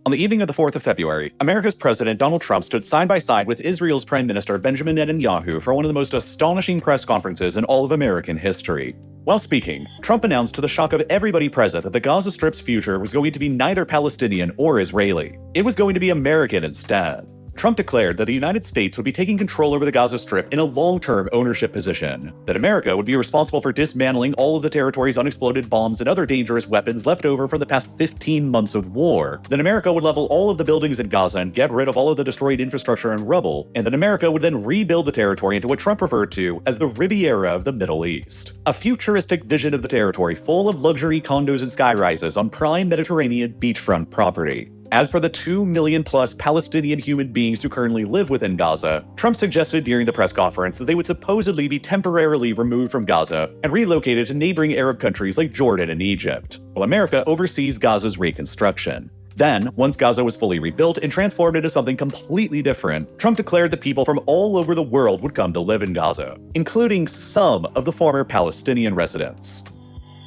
On the evening of the 4th of February, America's President Donald Trump stood side by side with Israel's Prime Minister Benjamin Netanyahu for one of the most astonishing press conferences in all of American history. While speaking, Trump announced to the shock of everybody present that the Gaza Strip's future was going to be neither Palestinian or Israeli. It was going to be American instead. Trump declared that the United States would be taking control over the Gaza Strip in a long-term ownership position, that America would be responsible for dismantling all of the territory's unexploded bombs and other dangerous weapons left over from the past 15 months of war, that America would level all of the buildings in Gaza and get rid of all of the destroyed infrastructure and rubble, and that America would then rebuild the territory into what Trump referred to as the Riviera of the Middle East, a futuristic vision of the territory full of luxury condos and skyrises on prime Mediterranean beachfront property. As for the 2 million plus Palestinian human beings who currently live within Gaza, Trump suggested during the press conference that they would supposedly be temporarily removed from Gaza and relocated to neighboring Arab countries like Jordan and Egypt, while America oversees Gaza's reconstruction. Then, once Gaza was fully rebuilt and transformed into something completely different, Trump declared that people from all over the world would come to live in Gaza, including some of the former Palestinian residents.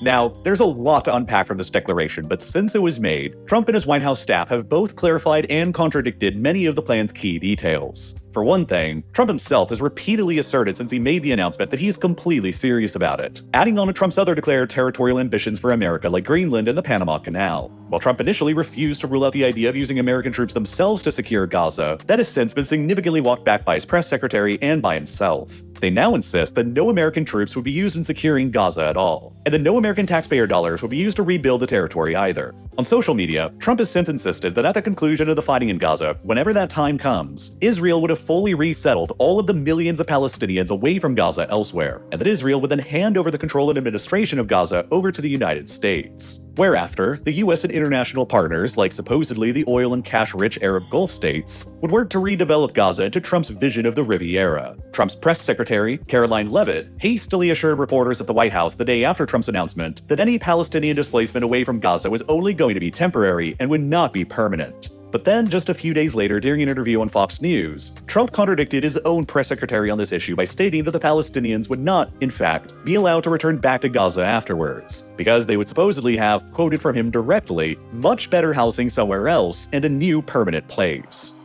Now, there's a lot to unpack from this declaration, but since it was made, Trump and his White House staff have both clarified and contradicted many of the plan's key details. For one thing, Trump himself has repeatedly asserted since he made the announcement that he's completely serious about it, adding on to Trump's other declared territorial ambitions for America like Greenland and the Panama Canal. While Trump initially refused to rule out the idea of using American troops themselves to secure Gaza, that has since been significantly walked back by his press secretary and by himself. They now insist that no American troops would be used in securing Gaza at all, and that no American taxpayer dollars would be used to rebuild the territory either. On social media, Trump has since insisted that at the conclusion of the fighting in Gaza, whenever that time comes, Israel would have fully resettled all of the millions of Palestinians away from Gaza elsewhere, and that Israel would then hand over the control and administration of Gaza over to the United States. Whereafter, the US and international partners, like supposedly the oil and cash-rich Arab Gulf states, would work to redevelop Gaza into Trump's vision of the Riviera. Trump's press secretary, Caroline Leavitt, hastily assured reporters at the White House the day after Trump's announcement that any Palestinian displacement away from Gaza was only going to be temporary and would not be permanent. But then, just a few days later during an interview on Fox News, Trump contradicted his own press secretary on this issue by stating that the Palestinians would not, in fact, be allowed to return back to Gaza afterwards, because they would supposedly have, quoted from him directly, much better housing somewhere else and a new permanent place.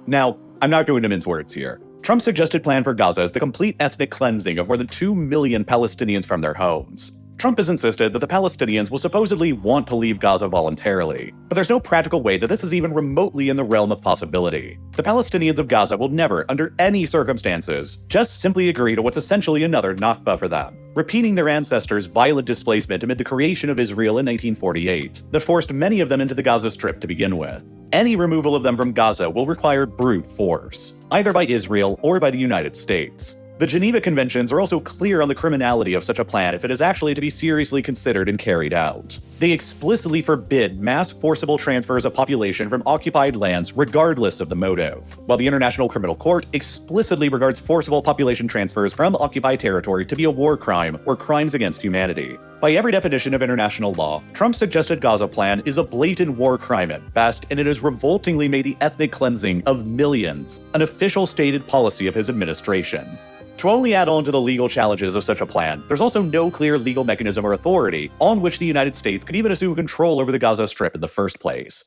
Now, I'm not going to mince words here. Trump's suggested plan for Gaza is the complete ethnic cleansing of more than 2 million Palestinians from their homes. Trump has insisted that the Palestinians will supposedly want to leave Gaza voluntarily, but there's no practical way that this is even remotely in the realm of possibility. The Palestinians of Gaza will never, under any circumstances, just simply agree to what's essentially another Nakba for them, repeating their ancestors' violent displacement amid the creation of Israel in 1948 that forced many of them into the Gaza Strip to begin with. Any removal of them from Gaza will require brute force, either by Israel or by the United States. The Geneva Conventions are also clear on the criminality of such a plan if it is actually to be seriously considered and carried out. They explicitly forbid mass forcible transfers of population from occupied lands regardless of the motive, while the International Criminal Court explicitly regards forcible population transfers from occupied territory to be a war crime or crimes against humanity. By every definition of international law, Trump's suggested Gaza plan is a blatant war crime at best, and it has revoltingly made the ethnic cleansing of millions an official stated policy of his administration. To only add on to the legal challenges of such a plan, there's also no clear legal mechanism or authority on which the United States could even assume control over the Gaza Strip in the first place.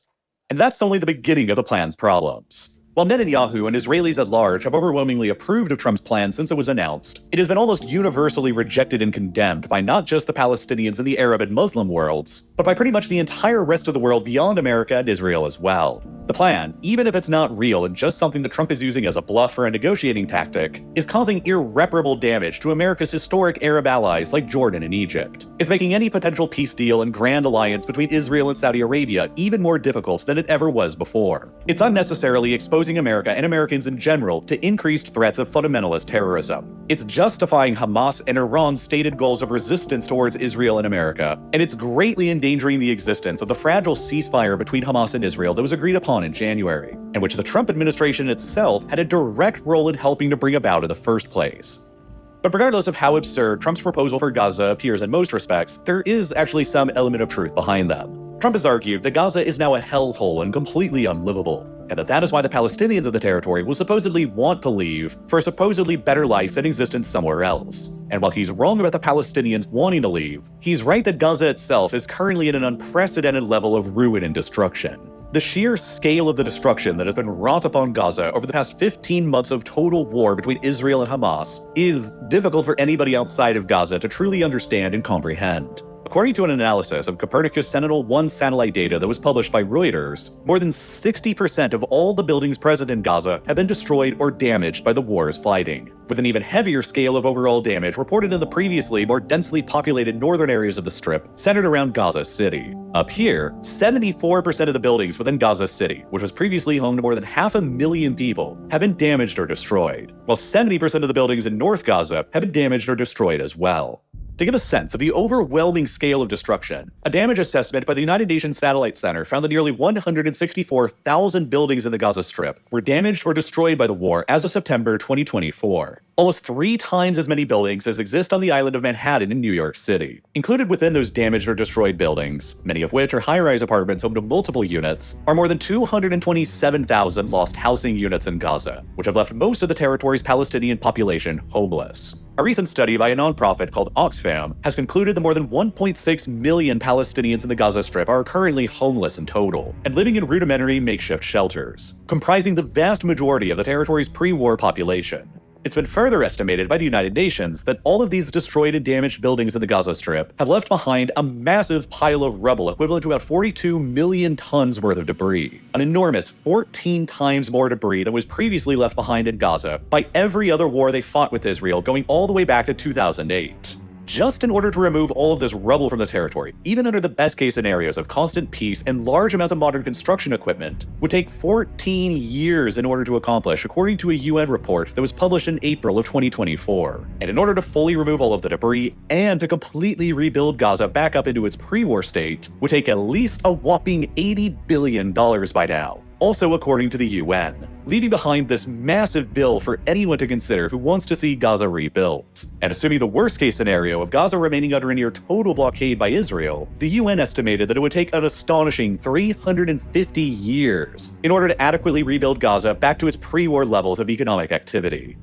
And that's only the beginning of the plan's problems. While Netanyahu and Israelis at large have overwhelmingly approved of Trump's plan since it was announced, it has been almost universally rejected and condemned by not just the Palestinians in the Arab and Muslim worlds, but by pretty much the entire rest of the world beyond America and Israel as well. The plan, even if it's not real and just something that Trump is using as a bluff or a negotiating tactic, is causing irreparable damage to America's historic Arab allies like Jordan and Egypt. It's making any potential peace deal and grand alliance between Israel and Saudi Arabia even more difficult than it ever was before. It's unnecessarily exposing America and Americans in general to increased threats of fundamentalist terrorism. It's justifying Hamas and Iran's stated goals of resistance towards Israel and America, and it's greatly endangering the existence of the fragile ceasefire between Hamas and Israel that was agreed upon in January, and which the Trump administration itself had a direct role in helping to bring about in the first place. But regardless of how absurd Trump's proposal for Gaza appears in most respects, there is actually some element of truth behind them. Trump has argued that Gaza is now a hellhole and completely unlivable, and that is why the Palestinians of the territory will supposedly want to leave for a supposedly better life and existence somewhere else. And while he's wrong about the Palestinians wanting to leave, he's right that Gaza itself is currently at an unprecedented level of ruin and destruction. The sheer scale of the destruction that has been wrought upon Gaza over the past 15 months of total war between Israel and Hamas is difficult for anybody outside of Gaza to truly understand and comprehend. According to an analysis of Copernicus Sentinel-1 satellite data that was published by Reuters, more than 60% of all the buildings present in Gaza have been destroyed or damaged by the war's fighting, with an even heavier scale of overall damage reported in the previously more densely populated northern areas of the Strip centered around Gaza City. Up here, 74% of the buildings within Gaza City, which was previously home to more than 500,000 people, have been damaged or destroyed, while 70% of the buildings in North Gaza have been damaged or destroyed as well. To give a sense of the overwhelming scale of destruction, a damage assessment by the United Nations Satellite Center found that nearly 164,000 buildings in the Gaza Strip were damaged or destroyed by the war as of September 2024. Almost 3 times as many buildings as exist on the island of Manhattan in New York City. Included within those damaged or destroyed buildings, many of which are high-rise apartments home to multiple units, are more than 227,000 lost housing units in Gaza, which have left most of the territory's Palestinian population homeless. A recent study by a nonprofit called Oxfam has concluded that more than 1.6 million Palestinians in the Gaza Strip are currently homeless in total, and living in rudimentary makeshift shelters, comprising the vast majority of the territory's pre-war population. It's been further estimated by the United Nations that all of these destroyed and damaged buildings in the Gaza Strip have left behind a massive pile of rubble equivalent to about 42 million tons worth of debris, an enormous 14 times more debris than was previously left behind in Gaza by every other war they fought with Israel going all the way back to 2008. Just in order to remove all of this rubble from the territory, even under the best-case scenarios of constant peace and large amounts of modern construction equipment, would take 14 years in order to accomplish, according to a UN report that was published in April of 2024. And in order to fully remove all of the debris and to completely rebuild Gaza back up into its pre-war state, would take at least a whopping $80 billion by now. Also according to the UN, leaving behind this massive bill for anyone to consider who wants to see Gaza rebuilt. And assuming the worst-case scenario of Gaza remaining under a near total blockade by Israel, the UN estimated that it would take an astonishing 350 years in order to adequately rebuild Gaza back to its pre-war levels of economic activity.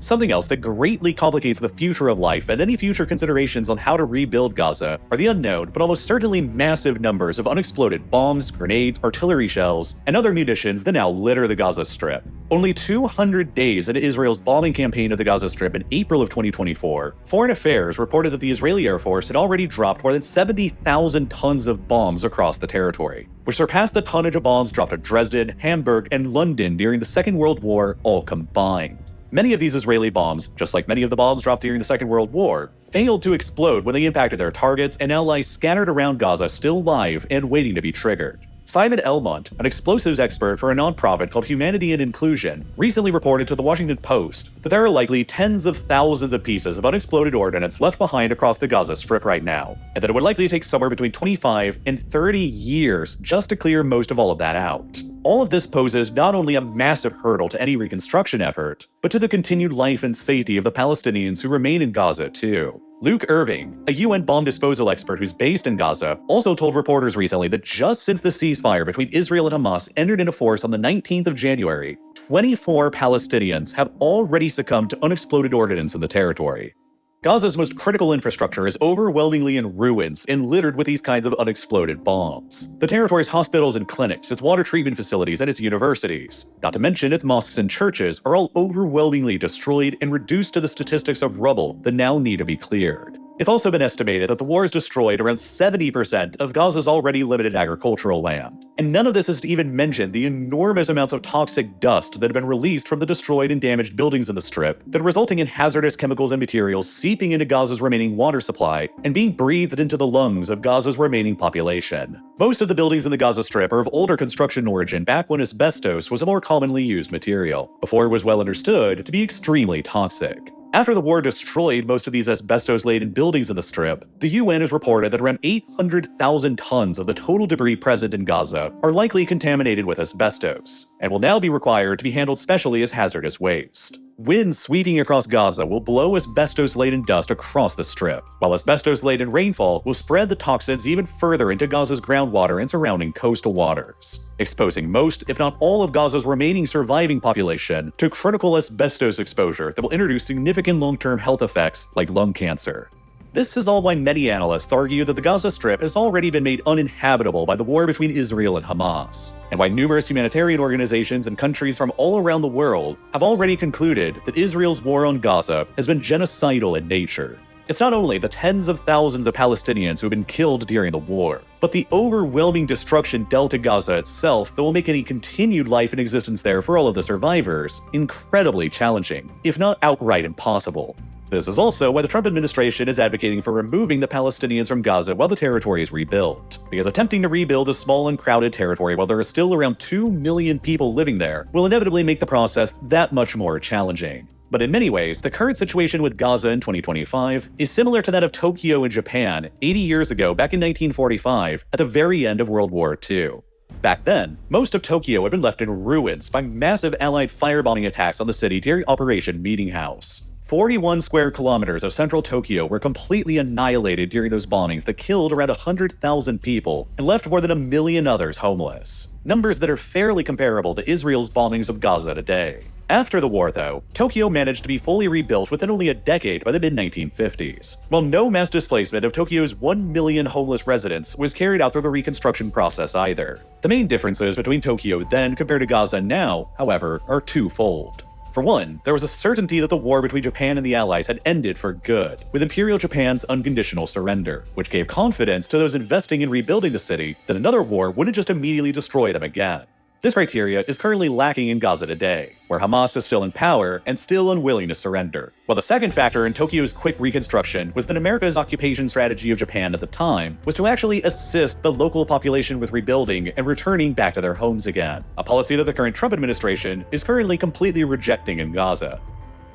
Something else that greatly complicates the future of life and any future considerations on how to rebuild Gaza are the unknown but almost certainly massive numbers of unexploded bombs, grenades, artillery shells, and other munitions that now litter the Gaza Strip. Only 200 days into Israel's bombing campaign of the Gaza Strip in April of 2024, Foreign Affairs reported that the Israeli Air Force had already dropped more than 70,000 tons of bombs across the territory, which surpassed the tonnage of bombs dropped at Dresden, Hamburg, and London during the Second World War all combined. Many of these Israeli bombs, just like many of the bombs dropped during the Second World War, failed to explode when they impacted their targets and now lie scattered around Gaza still live and waiting to be triggered. Simon Elmont, an explosives expert for a nonprofit called Humanitarian Inclusion, recently reported to the Washington Post that there are likely tens of thousands of pieces of unexploded ordnance left behind across the Gaza Strip right now, and that it would likely take somewhere between 25 and 30 years just to clear most of all of that out. All of this poses not only a massive hurdle to any reconstruction effort, but to the continued life and safety of the Palestinians who remain in Gaza too. Luke Irving, a UN bomb disposal expert who's based in Gaza, also told reporters recently that just since the ceasefire between Israel and Hamas entered into force on the 19th of January, 24 Palestinians have already succumbed to unexploded ordnance in the territory. Gaza's most critical infrastructure is overwhelmingly in ruins and littered with these kinds of unexploded bombs. The territory's hospitals and clinics, its water treatment facilities, and its universities, not to mention its mosques and churches, are all overwhelmingly destroyed and reduced to the statistics of rubble that now need to be cleared. It's also been estimated that the war has destroyed around 70% of Gaza's already limited agricultural land. And none of this is to even mention the enormous amounts of toxic dust that have been released from the destroyed and damaged buildings in the Strip that are resulting in hazardous chemicals and materials seeping into Gaza's remaining water supply and being breathed into the lungs of Gaza's remaining population. Most of the buildings in the Gaza Strip are of older construction origin back when asbestos was a more commonly used material, before it was well understood to be extremely toxic. After the war destroyed most of these asbestos-laden buildings in the Strip, the UN has reported that around 800,000 tons of the total debris present in Gaza are likely contaminated with asbestos, and will now be required to be handled specially as hazardous waste. Winds sweeping across Gaza will blow asbestos-laden dust across the Strip, while asbestos-laden rainfall will spread the toxins even further into Gaza's groundwater and surrounding coastal waters, exposing most, if not all, of Gaza's remaining surviving population to critical asbestos exposure that will introduce significant long-term health effects like lung cancer. This is all why many analysts argue that the Gaza Strip has already been made uninhabitable by the war between Israel and Hamas, and why numerous humanitarian organizations and countries from all around the world have already concluded that Israel's war on Gaza has been genocidal in nature. It's not only the tens of thousands of Palestinians who have been killed during the war, but the overwhelming destruction dealt to Gaza itself that will make any continued life and existence there for all of the survivors incredibly challenging, if not outright impossible. This is also why the Trump administration is advocating for removing the Palestinians from Gaza while the territory is rebuilt, because attempting to rebuild a small and crowded territory while there are still around 2 million people living there will inevitably make the process that much more challenging. But in many ways, the current situation with Gaza in 2025 is similar to that of Tokyo in Japan 80 years ago back in 1945 at the very end of World War II. Back then, most of Tokyo had been left in ruins by massive Allied firebombing attacks on the city during Operation Meeting House. 41 square kilometers of central Tokyo were completely annihilated during those bombings that killed around 100,000 people and left more than 1 million others homeless. Numbers that are fairly comparable to Israel's bombings of Gaza today. After the war, though, Tokyo managed to be fully rebuilt within only a decade by the mid-1950s, while no mass displacement of Tokyo's 1 million homeless residents was carried out through the reconstruction process either. The main differences between Tokyo then compared to Gaza now, however, are twofold. For one, there was a certainty that the war between Japan and the Allies had ended for good, with Imperial Japan's unconditional surrender, which gave confidence to those investing in rebuilding the city that another war wouldn't just immediately destroy them again. This criteria is currently lacking in Gaza today, where Hamas is still in power and still unwilling to surrender. While the second factor in Tokyo's quick reconstruction was that America's occupation strategy of Japan at the time was to actually assist the local population with rebuilding and returning back to their homes again, a policy that the current Trump administration is currently completely rejecting in Gaza.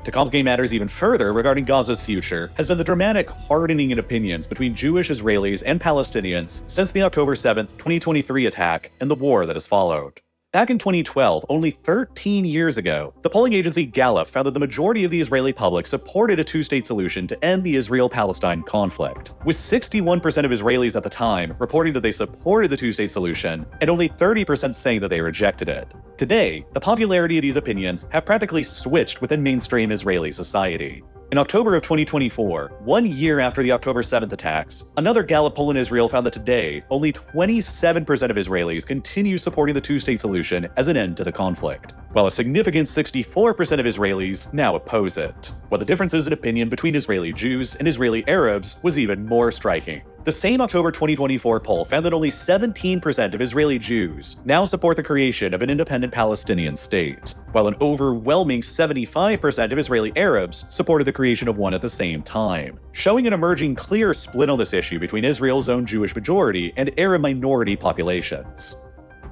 To complicate matters even further regarding Gaza's future has been the dramatic hardening in opinions between Jewish Israelis and Palestinians since the October 7, 2023 attack and the war that has followed. Back in 2012, only 13 years ago, the polling agency Gallup found that the majority of the Israeli public supported a two-state solution to end the Israel-Palestine conflict, with 61% of Israelis at the time reporting that they supported the two-state solution, and only 30% saying that they rejected it. Today, the popularity of these opinions have practically switched within mainstream Israeli society. In October of 2024, 1 year after the October 7th attacks, another Gallup poll in Israel found that today, only 27% of Israelis continue supporting the two-state solution as an end to the conflict, while a significant 64% of Israelis now oppose it. While the differences in opinion between Israeli Jews and Israeli Arabs was even more striking. The same October 2024 poll found that only 17% of Israeli Jews now support the creation of an independent Palestinian state, while an overwhelming 75% of Israeli Arabs supported the creation of one at the same time, showing an emerging clear split on this issue between Israel's own Jewish majority and Arab minority populations.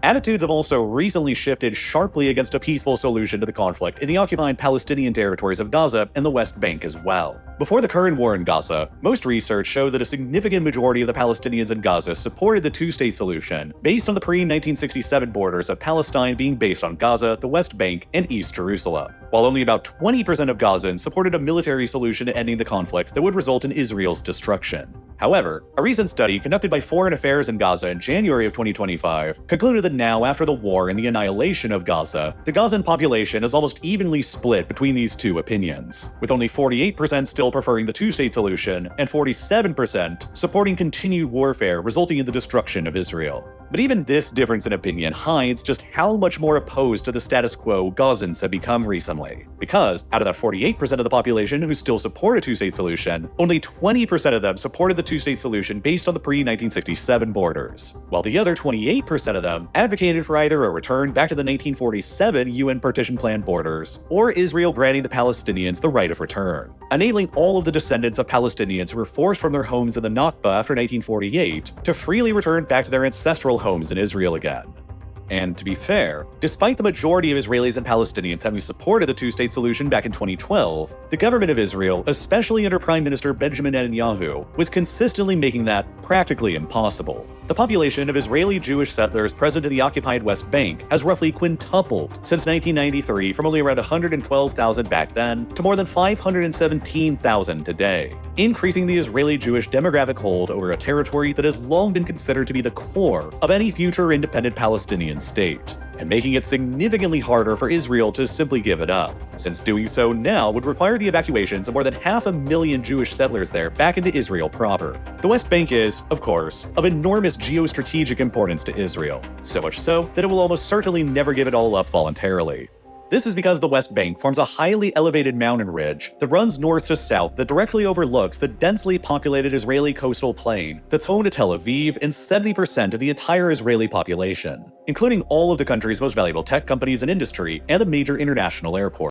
Attitudes have also recently shifted sharply against a peaceful solution to the conflict in the occupied Palestinian territories of Gaza and the West Bank as well. Before the current war in Gaza, most research showed that a significant majority of the Palestinians in Gaza supported the two-state solution, based on the pre-1967 borders of Palestine being based on Gaza, the West Bank, and East Jerusalem, while only about 20% of Gazans supported a military solution to ending the conflict that would result in Israel's destruction. However, a recent study conducted by Foreign Affairs in Gaza in January of 2025 concluded that now, after the war and the annihilation of Gaza, the Gazan population is almost evenly split between these two opinions, with only 48% still preferring the two-state solution and 47% supporting continued warfare resulting in the destruction of Israel. But even this difference in opinion hides just how much more opposed to the status quo Gazans have become recently. Because, out of that 48% of the population who still support a two-state solution, only 20% of them supported the two-state solution based on the pre-1967 borders, while the other 28% of them advocated for either a return back to the 1947 UN partition plan borders, or Israel granting the Palestinians the right of return, enabling all of the descendants of Palestinians who were forced from their homes in the Nakba after 1948 to freely return back to their ancestral homes in Israel again. And to be fair, despite the majority of Israelis and Palestinians having supported the two-state solution back in 2012, the government of Israel, especially under Prime Minister Benjamin Netanyahu, was consistently making that practically impossible. The population of Israeli Jewish settlers present in the occupied West Bank has roughly quintupled since 1993, from only around 112,000 back then to more than 517,000 today. increasing the Israeli-Jewish demographic hold over a territory that has long been considered to be the core of any future independent Palestinian state, and making it significantly harder for Israel to simply give it up, since doing so now would require the evacuations of more than 500,000 Jewish settlers there back into Israel proper. The West Bank is, of course, of enormous geostrategic importance to Israel, so much so that it will almost certainly never give it all up voluntarily. This is because the West Bank forms a highly elevated mountain ridge that runs north to south that directly overlooks the densely populated Israeli coastal plain that's home to Tel Aviv and 70% of the entire Israeli population, including all of the country's most valuable tech companies and industry and the major international airports.